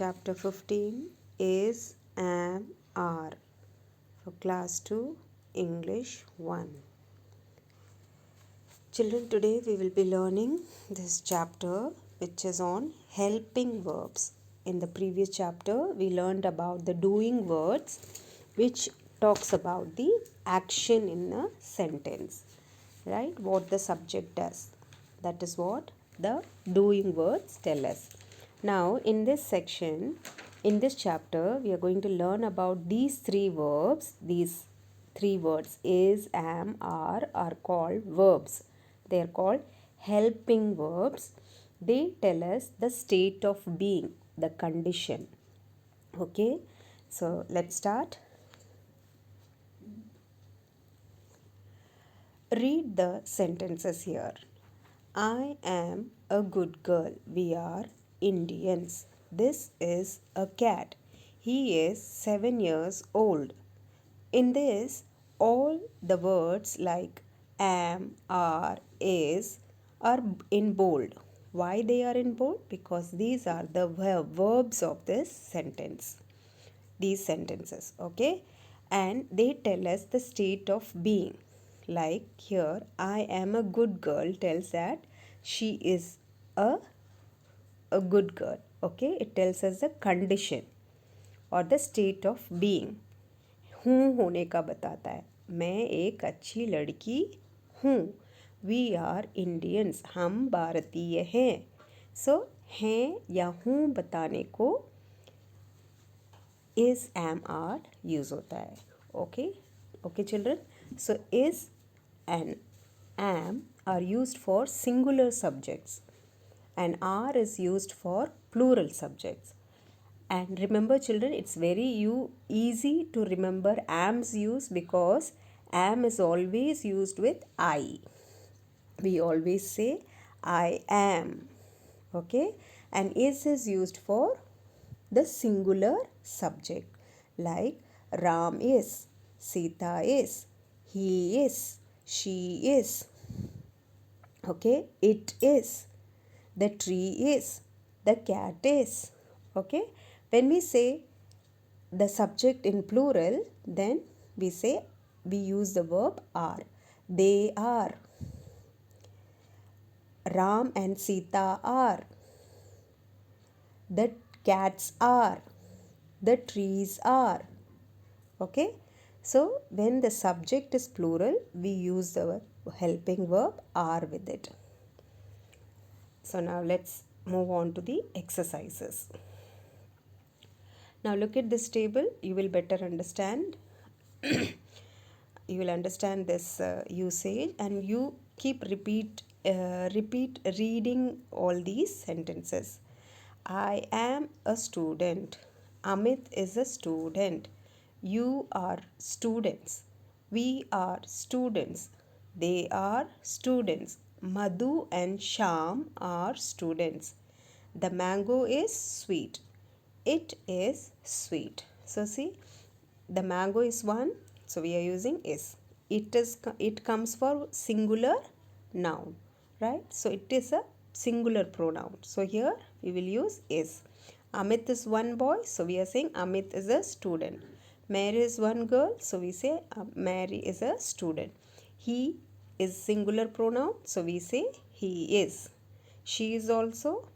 Chapter 15 is, am, are for Class 2, English 1. Children, today we will be learning this chapter which is on helping verbs. In the previous chapter, we learned about the doing words which talks about the action in a sentence, right? What the subject does. That is what the doing words tell us. Now, in this section, in this chapter, we are going to learn about these three verbs. These three words, is, am, are called verbs. They are called helping verbs. They tell us the state of being, the condition. Okay, so let's start. Read the sentences here. I am a good girl. We are Indians. This is a cat. He is 7 years old. In this, all the words like am, are, is are in bold. Why they are in bold? Because these are the verbs of this sentence. These sentences, okay? And they tell us the state of being. Like here, I am a good girl tells that she is a good girl, okay? It tells us the condition or the state of being. हूँ होने का बताता है, मैं एक अच्छी लड़की हूँ. वी आर इंडियंस, हम भारतीय हैं. सो हैं या हूँ बताने को is, am, are यूज़ होता है. Okay children. So is and am are used for singular subjects and are is used for plural subjects. And remember children, it's very easy to remember am's use because am is always used with I. We always say I am. Okay, and is used for the singular subject like Ram is, Sita is, he is, she is. Okay, it is, the tree is, the cat is. Okay, when we say the subject in plural, then we use the verb are. They are. Ram and Sita are. The cats are. The trees are. Okay, so when the subject is plural, we use the helping verb are with it. So now let's move on to the exercises. Now look at this table, you will better understand. You will understand this usage, and you keep repeat reading all these sentences. I am a student. Amit is a student. You are students. We are students. They are students. Madhu and Sham are students. The mango is sweet. It is sweet. So see, the mango is one, so we are using is. It comes for singular noun, right? So it is a singular pronoun. So here we will use is. Amit is one boy, so we are saying Amit is a student. Mary is one girl, so we say Mary is a student. He is singular pronoun, so we say he is. She is also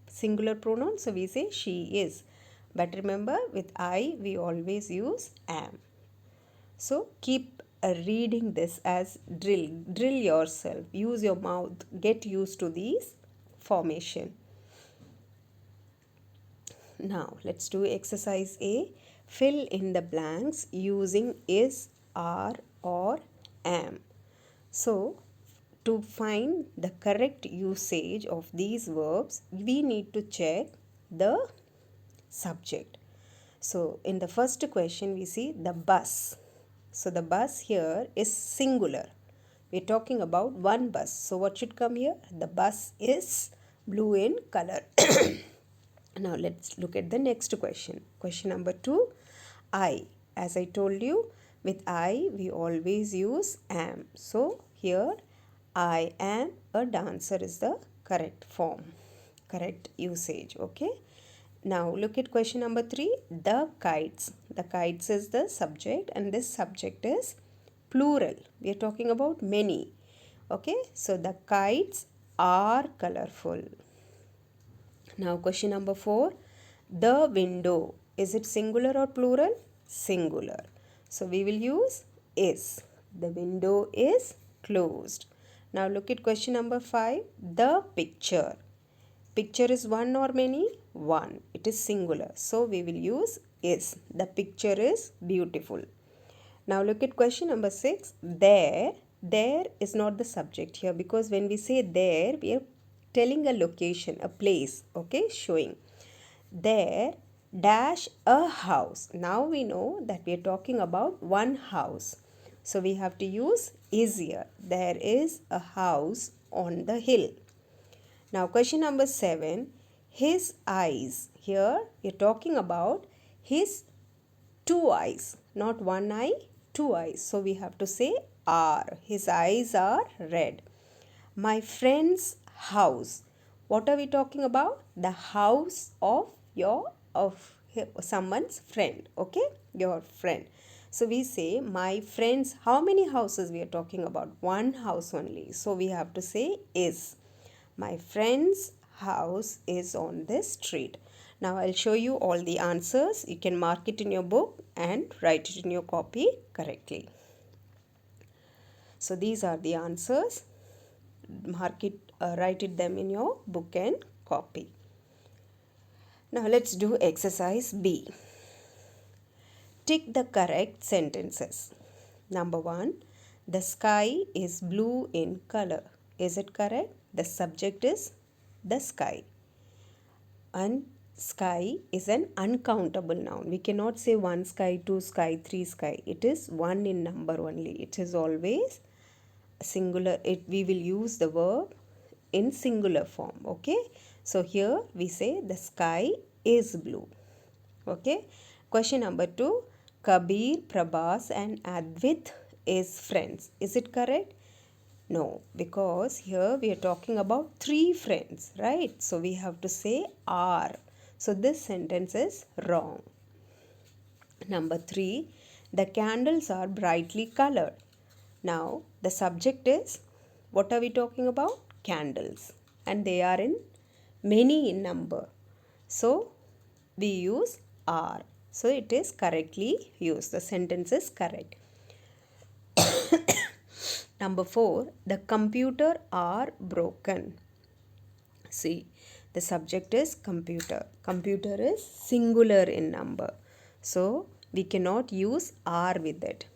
singular pronoun, so we say she is. But remember, with I we always use am. So keep reading this as drill yourself. Use your mouth. Get used to these formation. Now let's do exercise A. Fill in the blanks using is, are, or am. So to find the correct usage of these verbs, we need to check the subject. So in the first question we see the bus. So the bus here is singular. We are talking about one bus. So what should come here? The bus is blue in color. Now let's look at the next question. Question number 2. I. As I told you, with I we always use am. So here I am a dancer is the correct form, correct usage. Okay. Now look at question number 3. The kites. The kites is the subject and this subject is plural. We are talking about many. Okay, so the kites are colorful. Now question number 4. The window. Is it singular or plural? Singular. So we will use is. The window is closed. Now look at question number 5. The picture. Picture is one or many? One. It is singular. So we will use is. The picture is beautiful. Now look at question number 6. There. There is not the subject here because when we say there, we are telling a location, a place, okay, showing. There dash a house. Now we know that we are talking about one house. So we have to use is here. There is a house on the hill. Now question number 7. His eyes. Here we are talking about his two eyes. Not one eye, two eyes. So we have to say are. His eyes are red. My friend's house. What are we talking about? The house of someone's friend. Okay, your friend. So we say my friend's. How many houses we are talking about? One house only. So we have to say is. My friend's house is on this street. Now I'll show you all the answers. You can mark it in your book and write it in your copy correctly. So these are the answers. Mark it, write it them in your book and copy. Now let's do exercise B. Tick the correct sentences. Number 1. The sky is blue in color. Is it correct? The subject is the sky. And sky is an uncountable noun. We cannot say 1 sky, 2 sky, 3 sky. It is 1 in number only. It is always singular. We will use the verb in singular form. Okay. So here we say the sky is blue. Okay. Question number 2. Kabir, Prabhas and Advit is friends. Is it correct? No, because here we are talking about 3 friends, right? So we have to say are. So this sentence is wrong. Number 3. The candles are brightly colored. Now the subject is, what are we talking about? Candles. And they are in many in number. So we use are. So it is correctly used. The sentence is correct. Number 4. The computer are broken. See, the subject is computer. Computer is singular in number. So we cannot use are with it.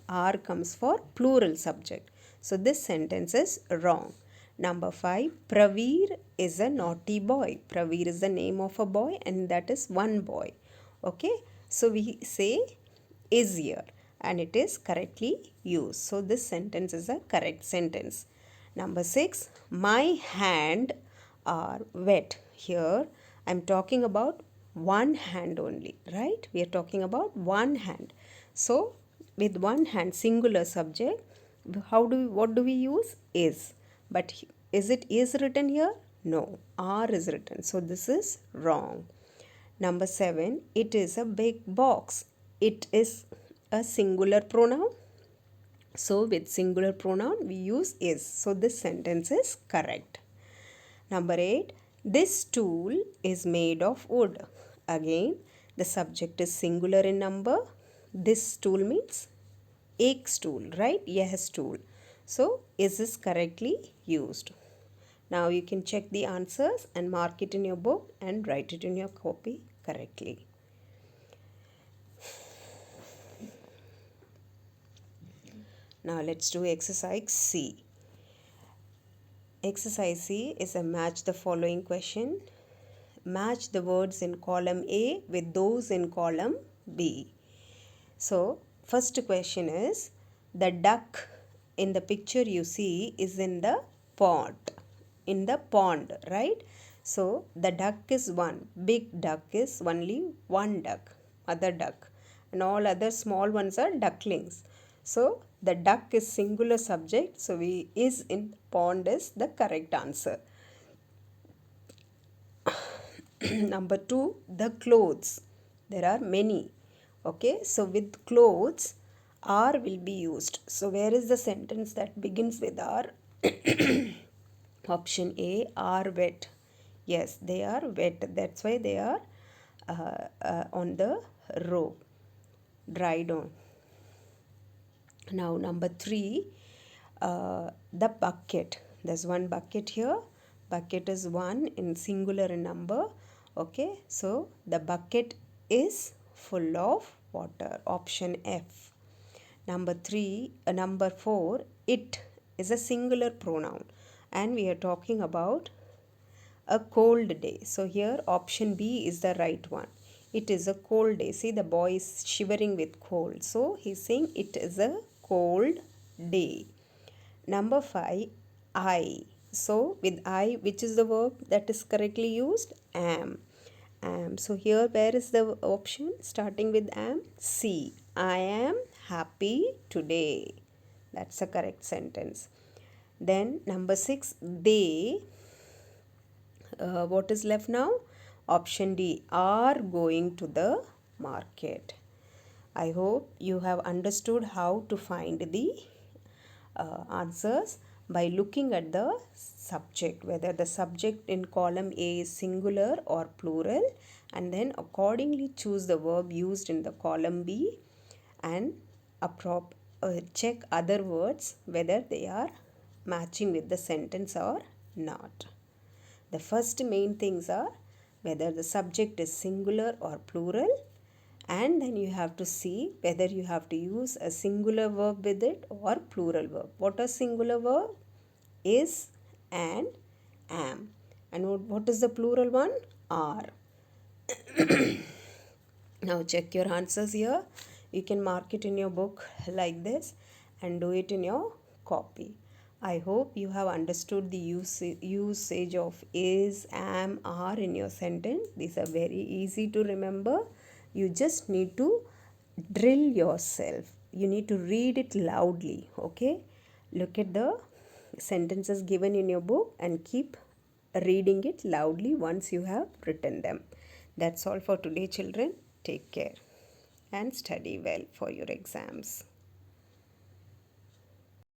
Are comes for plural subject. So this sentence is wrong. Number 5. Praveer is a naughty boy. Praveer is the name of a boy and that is one boy. Okay. So we say is here and it is correctly used. So this sentence is a correct sentence. Number 6. My hand are wet. Here I am talking about one hand only, right? We are talking about one hand. So with one hand, singular subject, what do we use? Is. But is it is written here? No, are is written. So this is wrong. Number 7. It is a big box. It is a singular pronoun. So with singular pronoun we use is. So this sentence is correct. Number 8. This stool is made of wood. Again the subject is singular in number. This stool means ek stool, right? Yeh stool. So is this correctly used? Now you can check the answers and mark it in your book and write it in your copy correctly. Now let's do exercise C. Exercise C is a match the following question. Match the words in column A with those in column B. So first question is, the duck in the picture you see is in the pond. In the pond, right? So the duck is one. Big duck is only one duck, mother duck. And all other small ones are ducklings. So the duck is singular subject. So we is in pond is the correct answer. Number 2, the clothes. There are many. Okay, so with clothes, are will be used. So where is the sentence that begins with are? Option A, are wet. Yes, they are wet. That's why they are on the row, dried on. Now, number 3, the bucket. There's one bucket here. Bucket is one in singular number. Okay, so the bucket is full of water. Option F. Number 4, it is a singular pronoun, and we are talking about a cold day. So here option B is the right one. It is a cold day. See, the boy is shivering with cold. So he's saying it is a cold day. Number 5, I. So with I, which is the verb that is correctly used? Am. Am. So here where is the option starting with am? C. I am happy today. That's a correct sentence. Then number 6, they. What is left now? Option D, are going to the market. I hope you have understood how to find the answers by looking at the subject, whether the subject in column A is singular or plural, and then accordingly choose the verb used in the column B, and check other words whether they are matching with the sentence or not. The first main things are whether the subject is singular or plural, and then you have to see whether you have to use a singular verb with it or plural verb. What are singular verb? Is and am. And what is the plural one? Are. Now check your answers here. You can mark it in your book like this and do it in your copy. I hope you have understood the usage of is, am, are in your sentence. These are very easy to remember. You just need to drill yourself. You need to read it loudly. Okay? Look at the sentences given in your book and keep reading it loudly once you have written them. That's all for today, children. Take care and study well for your exams.